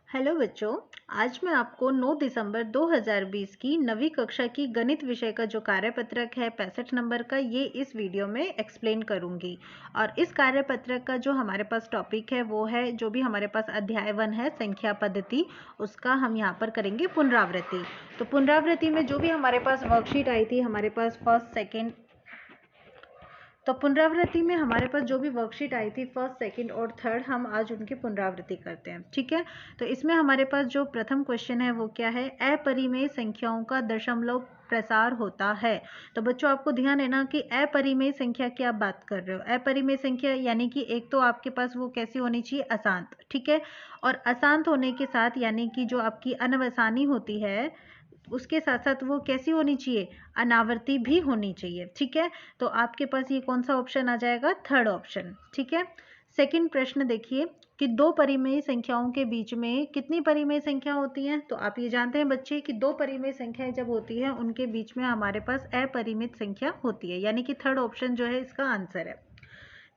Hello बच्चों, आज मैं आपको 9 दिसंबर 2020 की 9वीं कक्षा की गणित विषय का जो कार्यपत्रक है 65 नंबर का, ये इस वीडियो में एक्सप्लेन करूंगी। और इस कार्यपत्रक का जो हमारे पास टॉपिक है वो है, जो भी हमारे पास अध्याय 1 है संख्या पद्धति, उसका हम यहाँ पर करेंगे पुनरावृत्ति। तो पुनरावृत्ति में जो भी हमारे पास वर्कशीट आई थी, हमारे पास फर्स्ट सेकेंड, तो पुनरावृत्ति में हमारे पास जो भी वर्कशीट आई थी फर्स्ट, सेकंड और थर्ड, हम आज उनकी पुनरावृत्ति करते हैं। ठीक है, तो इसमें हमारे पास जो प्रथम क्वेश्चन है वो क्या है, अपरिमेय संख्याओं का दशमलव प्रसार होता है। तो बच्चों आपको ध्यान है ना कि अपरिमेय संख्या की आप बात कर रहे हो। अपरिमेय संख्या यानी कि एक तो आपके पास वो कैसी होनी चाहिए, अशांत। ठीक है, और अशांत होने के साथ यानी कि जो आपकी अनवसानी होती है उसके साथ साथ वो कैसी होनी चाहिए, अनावर्ती भी होनी चाहिए। ठीक है, तो आपके पास ये कौन सा ऑप्शन आ जाएगा, थर्ड ऑप्शन। ठीक है, सेकंड प्रश्न देखिए कि दो परिमेय संख्याओं के बीच में कितनी परिमेय संख्या होती है। तो आप ये जानते हैं बच्चे कि दो परिमेय संख्याएं जब होती है उनके बीच में हमारे पास अपरिमित संख्या होती है, यानी कि थर्ड ऑप्शन जो है इसका आंसर है।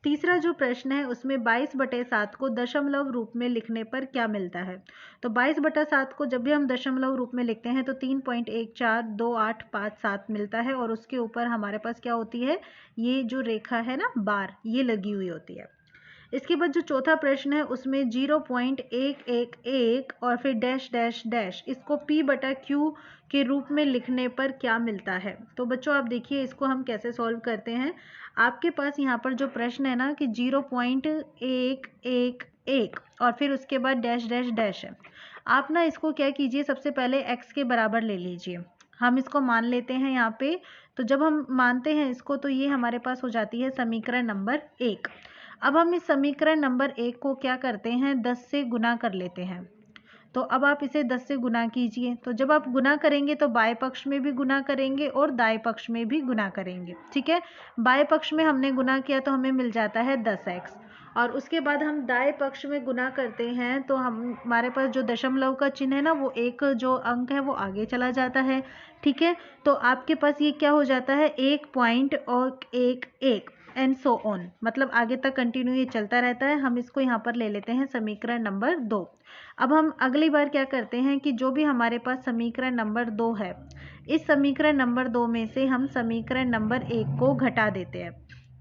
तीसरा जो प्रश्न है उसमें 22/7 को दशमलव रूप में लिखने पर क्या मिलता है। तो 22/7 को जब भी हम दशमलव रूप में लिखते हैं तो 3.142857 मिलता है, और उसके ऊपर हमारे पास क्या होती है, ये जो रेखा है ना बार, ये लगी हुई होती है। इसके बाद जो चौथा प्रश्न है उसमें 0.111 और फिर डैश डैश डैश, इसको p/q के रूप में लिखने पर क्या मिलता है। तो बच्चों आप देखिए इसको हम कैसे सॉल्व करते हैं। आपके पास यहाँ पर जो प्रश्न है ना कि 0.111 और फिर उसके बाद डैश डैश डैश है। आप ना इसको क्या कीजिए, सबसे पहले x के बराबर ले लीजिए। हम इसको मान लेते हैं यहाँ पे। तो जब हम मानते हैं इसको तो ये हमारे पास हो जाती है समीकरण नंबर 1। अब हम इस समीकरण नंबर 1 को क्या करते हैं, 10 से गुना कर लेते हैं। तो अब आप इसे 10 से गुना कीजिए। तो जब आप गुना करेंगे तो बाएं पक्ष में भी गुना करेंगे और दाएं पक्ष में भी गुना करेंगे। ठीक है, बाएं पक्ष में हमने गुना किया तो हमें मिल जाता है 10x, और उसके बाद हम दाएं पक्ष में गुना करते हैं तो हमारे पास जो दशमलव का चिन्ह है ना, वो एक जो अंक है वो आगे चला जाता है। ठीक है, तो आपके पास ये क्या हो जाता है, 1.11 एंड सो ऑन, मतलब आगे तक कंटिन्यू ये चलता रहता है। हम इसको यहाँ पर ले लेते हैं समीकरण नंबर 2। अब हम अगली बार क्या करते हैं कि जो भी हमारे पास समीकरण नंबर 2 है, इस समीकरण नंबर 2 में से हम समीकरण नंबर 1 को घटा देते हैं।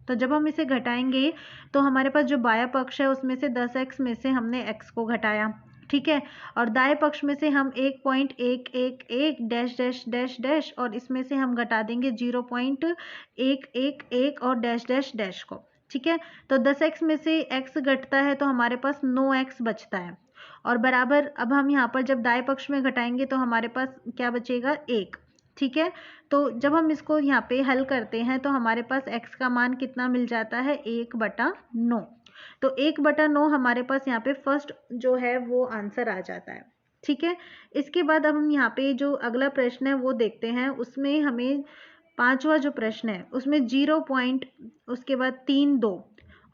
तो जब हम इसे घटाएंगे तो हमारे पास जो बायां पक्ष है उसमें से 10x में से हमने x को घटाया। ठीक है, और दाएं पक्ष में से हम 1.111 डैश डैश डैश डैश, और इसमें से हम घटा देंगे 0.111 और डैश डैश डैश को। ठीक है, तो 10x में से x घटता है तो हमारे पास 9x बचता है, और बराबर अब हम यहाँ पर जब दाएं पक्ष में घटाएंगे तो हमारे पास क्या बचेगा, 1। ठीक है, तो जब हम इसको यहाँ पे हल करते हैं तो हमारे पास x का मान कितना मिल जाता है, 1/9। तो 1/9 हमारे पास यहाँ पे फर्स्ट जो है वो आंसर आ जाता है। ठीक है, इसके बाद अब हम यहाँ पे जो अगला प्रश्न है वो देखते हैं। उसमें हमें पांचवा जो प्रश्न है उसमें 0 पॉइंट, उसके बाद 3 2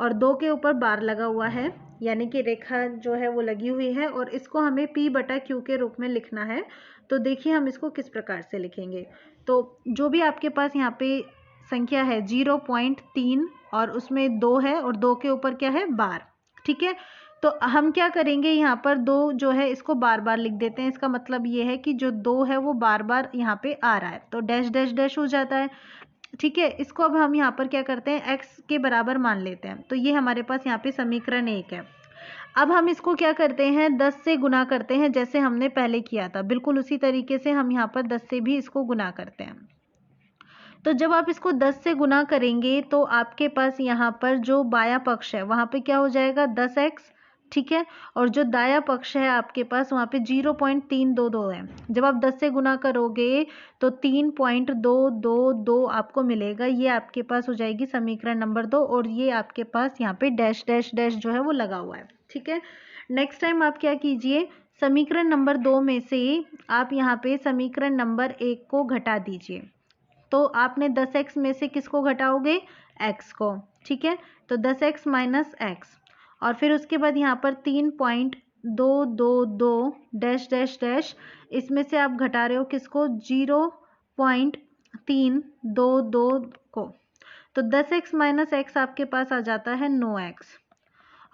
और 2 के ऊपर बार लगा हुआ है, यानी कि रेखा जो है वो लगी हुई है, और इसको हमें p/q के रूप में लिखना है। तो देखिए हम इसको किस प्रकार से लिखेंगे। तो जो भी आपके पास यहाँ पे संख्या है 0.3 और उसमें 2 है और 2 के ऊपर क्या है, बार। ठीक है, तो हम क्या करेंगे, यहाँ पर 2 जो है इसको बार बार लिख देते हैं। इसका मतलब ये है कि जो 2 है वो बार बार यहाँ पे आ रहा है, तो डैश डैश डैश हो जाता है। ठीक है, इसको अब हम यहाँ पर क्या करते हैं, x के बराबर मान लेते हैं। तो ये हमारे पास यहाँ पे समीकरण 1 है। अब हम इसको क्या करते हैं, 10 से गुना करते हैं, जैसे हमने पहले किया था बिल्कुल उसी तरीके से हम यहाँ पर 10 से भी इसको गुना करते हैं। तो जब आप इसको 10 से गुना करेंगे तो आपके पास यहाँ पर जो बायां पक्ष है वहाँ पे क्या हो जाएगा, 10x। ठीक है, और जो दायां पक्ष है आपके पास वहाँ पे 0.322 है। जब आप 10 से गुना करोगे तो 3.222 आपको मिलेगा। ये आपके पास हो जाएगी समीकरण नंबर 2, और ये आपके पास यहाँ पे डैश डैश डैश जो है वो लगा हुआ है। ठीक है, नेक्स्ट टाइम आप क्या कीजिए, समीकरण नंबर 2 में से आप यहाँ पे समीकरण नंबर 1 को घटा दीजिए। तो आपने 10x में से किसको घटाओगे, x को। ठीक है, तो 10x माइनस x, और फिर उसके बाद यहाँ पर 3.222 डैश डैश डैश, इसमें से आप घटा रहे हो किसको, 0.322 को। तो 10x माइनस x आपके पास आ जाता है 9x,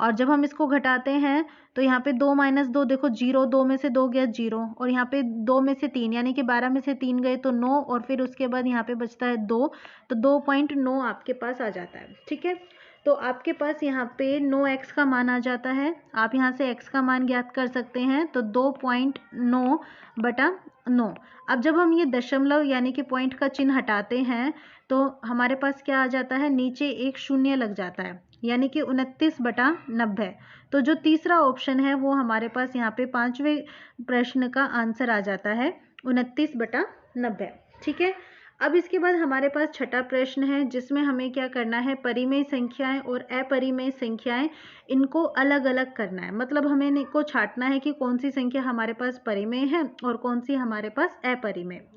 और जब हम इसको घटाते हैं तो यहाँ पे 2 माइनस 2 देखो 0, 2 में से 2 गया 0, और यहाँ पे 2 में से 3 यानी कि 12 में से 3 गए तो 9, और फिर उसके बाद यहाँ पे बचता है 2, तो 2.9 आपके पास आ जाता है। ठीक है, तो आपके पास यहाँ पे 9x का मान आ जाता है। आप यहाँ से x का मान ज्ञात कर सकते हैं, तो 2.9 बटा 9। अब जब हम ये दशमलव यानी कि पॉइंट का चिन्ह हटाते हैं तो हमारे पास क्या आ जाता है, नीचे एक शून्य लग जाता है, यानी कि 29 बटा 90। तो जो तीसरा ऑप्शन है वो हमारे पास यहाँ पे 5वें प्रश्न का आंसर आ जाता है 29 बटा 90। ठीक है, अब इसके बाद हमारे पास छठा प्रश्न है जिसमें हमें क्या करना है, परिमेय संख्याएं और अपरिमेय संख्याएं इनको अलग अलग करना है। मतलब हमें इनको छांटना है कि कौन सी संख्या हमारे पास परिमेय है और कौन सी हमारे पास अपरिमेय।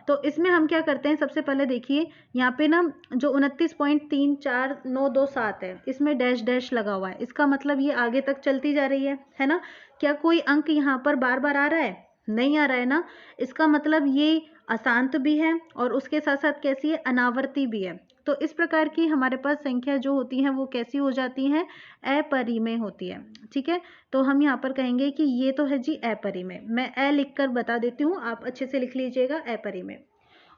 तो इसमें हम क्या करते हैं, सबसे पहले देखिए यहाँ पे ना जो 29.34927 है इसमें डैश डैश लगा हुआ है, इसका मतलब ये आगे तक चलती जा रही है ना। क्या कोई अंक यहाँ पर बार बार आ रहा है, नहीं आ रहा है ना। इसका मतलब ये अशांत भी है और उसके साथ साथ कैसी है, अनावर्ती भी है। तो इस प्रकार की हमारे पास संख्या जो होती है वो कैसी हो जाती है, अपरिमेय होती है। ठीक है, तो हम यहाँ पर कहेंगे कि ये तो है जी अपरिमेय। मैं अ लिख कर बता देती हूँ, आप अच्छे से लिख लीजिएगा अपरिमेय।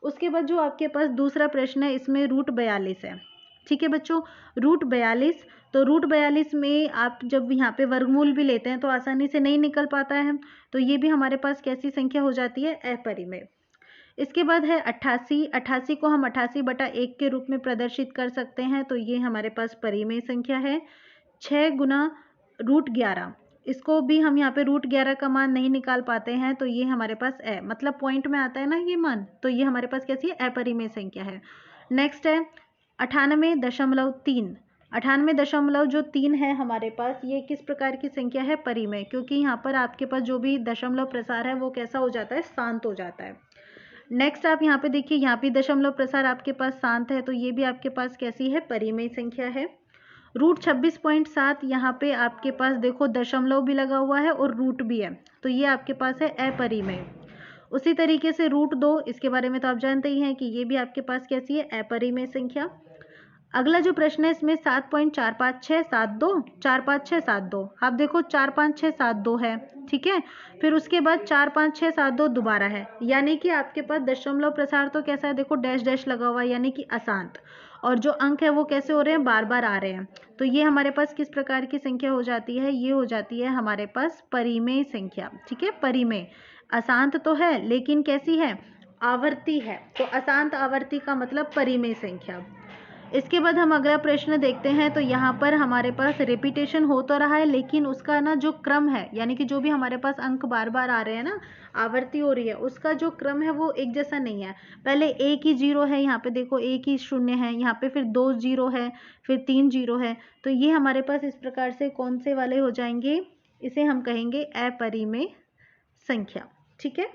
उसके बाद जो आपके पास दूसरा प्रश्न है इसमें √42 है। ठीक है बच्चों, √42, तो √42 में आप जब यहाँ पे वर्गमूल भी लेते हैं तो आसानी से नहीं निकल पाता है, तो ये भी हमारे पास कैसी संख्या हो जाती है, अपरिमेय। इसके बाद है 88, 88 को हम 88 बटा 1 के रूप में प्रदर्शित कर सकते हैं, तो ये हमारे पास परिमेय संख्या है। 6 गुना √11, इसको भी हम यहाँ पे √11 का मान नहीं निकाल पाते हैं, तो ये हमारे पास मतलब पॉइंट में आता है ना ये मान, तो ये हमारे पास कैसी है, अपरिमेय संख्या है। नेक्स्ट है 98.3, 98.3 है हमारे पास, ये किस प्रकार की संख्या है, परिमेय, क्योंकि यहाँ पर आपके पास जो भी दशमलव प्रसार है वो कैसा हो जाता है, शांत हो जाता है। नेक्स्ट आप यहाँ पे देखिए, यहाँ पे दशमलव प्रसार आपके पास शांत है, तो ये भी आपके पास कैसी है, परिमेय संख्या है। √26.7, यहाँ पे आपके पास देखो दशमलव भी लगा हुआ है और रूट भी है, तो ये आपके पास है अपरिमेय। उसी तरीके से √2, इसके बारे में तो आप जानते ही हैं कि ये भी आपके पास कैसी है, अपरिमेय संख्या। अगला जो प्रश्न है इसमें 7.45672, 45672, आप देखो 45672 है। ठीक है, फिर उसके बाद 45672 दोबारा है, यानी कि आपके पास दशमलव प्रसार तो कैसा है, देखो डैश डैश लगा हुआ है, यानी कि अशांत, और जो अंक है वो कैसे हो रहे हैं, बार बार आ रहे हैं। तो ये हमारे पास किस प्रकार की संख्या हो जाती है, ये हो जाती है हमारे पास परिमेय संख्या। ठीक है, परिमेय, अशांत तो है लेकिन कैसी है, आवर्ती है, तो अशांत आवर्ती का मतलब परिमेय संख्या। इसके बाद हम अगला प्रश्न देखते हैं, तो यहाँ पर हमारे पास रिपीटेशन हो तो रहा है लेकिन उसका ना जो क्रम है, यानी कि जो भी हमारे पास अंक बार बार आ रहे हैं ना, आवर्ती हो रही है, उसका जो क्रम है वो एक जैसा नहीं है। पहले एक ही 0 है, यहाँ पे देखो एक ही शून्य है, यहाँ पे फिर 2 0 है, फिर 3 0 है, तो ये हमारे पास इस प्रकार से कौन से वाले हो जाएंगे, इसे हम कहेंगे अपरिमेय संख्या। ठीक है,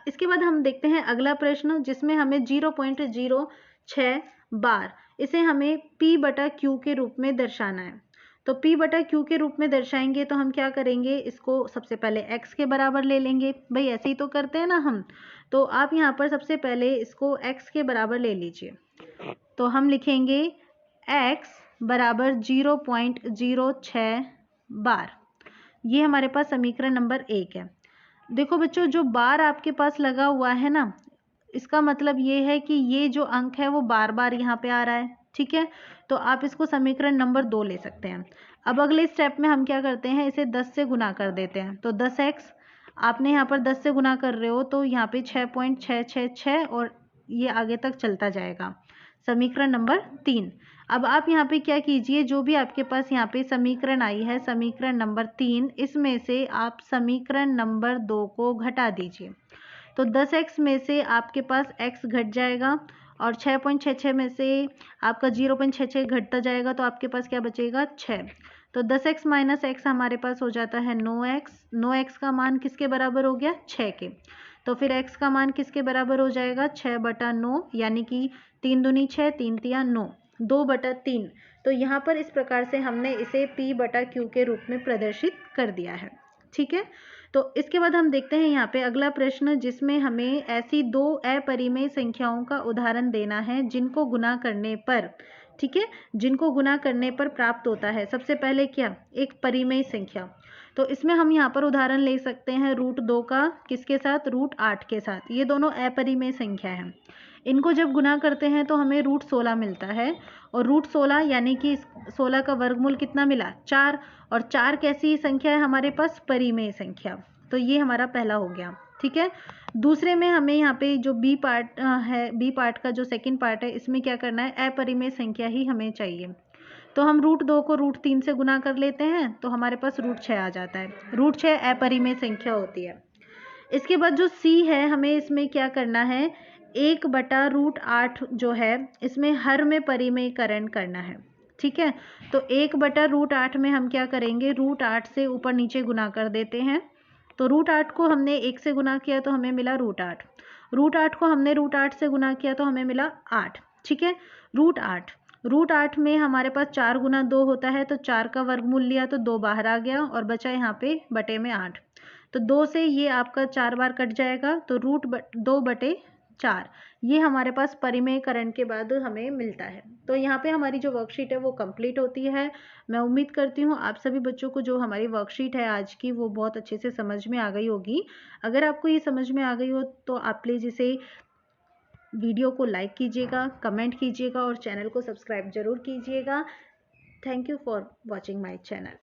इसके बाद हम देखते हैं अगला प्रश्न जिसमें हमें 0.06 बार, इसे हमें p/q के रूप में दर्शाना है। तो p/q के रूप में दर्शाएंगे तो हम क्या करेंगे, इसको सबसे पहले x के बराबर ले लेंगे, भाई ऐसे ही तो करते हैं ना हम। तो आप यहाँ पर सबसे पहले इसको x के बराबर ले लीजिए, तो हम लिखेंगे x बराबर 0.06 बार, ये हमारे पास समीकरण नंबर 1 है। देखो बच्चों, जो बार आपके पास लगा हुआ है ना, इसका मतलब ये है कि ये जो अंक है वो बार बार यहाँ पे आ रहा है। ठीक है, तो आप इसको समीकरण नंबर 2 ले सकते हैं। अब अगले स्टेप में हम क्या करते हैं, इसे 10 से गुना कर देते हैं, तो 10x, आपने यहाँ पर 10 से गुना कर रहे हो तो यहाँ पे 6.666 और ये आगे तक चलता जाएगा, समीकरण नंबर 3। अब आप यहाँ पे क्या कीजिए, जो भी आपके पास यहाँ पे समीकरण आई है, समीकरण नंबर 3, इसमें से आप समीकरण नंबर 2 को घटा दीजिए, तो 10x में से आपके पास x घट जाएगा और 6.66 में से आपका 0.66 घटता जाएगा, तो आपके पास क्या बचेगा, 6। तो 10x माइनस x हमारे पास हो जाता है 9x, 9x का मान किसके बराबर हो गया, 6 के। तो फिर x का मान किसके बराबर हो जाएगा, 6/9, यानी कि 3 दूनी 6, 3 तिया 9, 2/3। तो यहाँ पर इस प्रकार से हमने इसे p/q के रूप में प्रदर्शित कर दिया है। ठीक है, तो इसके बाद हम देखते हैं यहाँ पे अगला प्रश्न जिसमें हमें ऐसी दो अपरिमेय संख्याओं का उदाहरण देना है जिनको गुना करने पर ठीक है, जिनको गुना करने पर प्राप्त होता है। सबसे पहले क्या, एक परिमेय संख्या। तो इसमें हम यहाँ पर उदाहरण ले सकते हैं √2 का किसके साथ, √8 के साथ। ये दोनों अपरिमेय संख्या हैं। इनको जब गुना करते हैं तो हमें √16 मिलता है, और √16 यानी कि 16 का वर्गमूल कितना मिला, 4। और 4 कैसी संख्या है हमारे पास, परिमेय संख्या। तो ये हमारा पहला हो गया। ठीक है, दूसरे में हमें यहाँ पे जो बी पार्ट है, बी पार्ट का जो सेकंड पार्ट है, इसमें क्या करना है, अपरिमेय संख्या ही हमें चाहिए। तो हम √2 को √3 से गुना कर लेते हैं तो हमारे पास √6 आ जाता है। √6 अपरिमेय संख्या होती है। इसके बाद जो सी है, हमें इसमें क्या करना है, 1/√8 जो है इसमें हर में परिमेयकरण करना है। ठीक है, तो 1/√8 में हम क्या करेंगे, √8 से ऊपर नीचे गुना कर देते हैं। तो √8 को हमने 1 से गुना किया तो हमें मिला √8। √8 को हमने √8 से गुना किया तो हमें मिला 8। ठीक है, √8 में हमारे पास 4 गुना 2 होता है, तो 4 का वर्गमूल लिया तो 2 बाहर आ गया और बचा यहाँ पे बटे में 8। तो 2 से ये आपका 4 बार कट जाएगा, तो √2/4 ये हमारे पास परिमेयकरण के बाद हमें मिलता है। तो यहाँ पे हमारी जो वर्कशीट है वो कंप्लीट होती है। मैं उम्मीद करती हूँ आप सभी बच्चों को जो हमारी वर्कशीट है आज की वो बहुत अच्छे से समझ में आ गई होगी। अगर आपको ये समझ में आ गई हो तो आप प्लीज़ इसे वीडियो को लाइक कीजिएगा, कमेंट कीजिएगा और चैनल को सब्सक्राइब जरूर कीजिएगा। Thank you for watching my channel.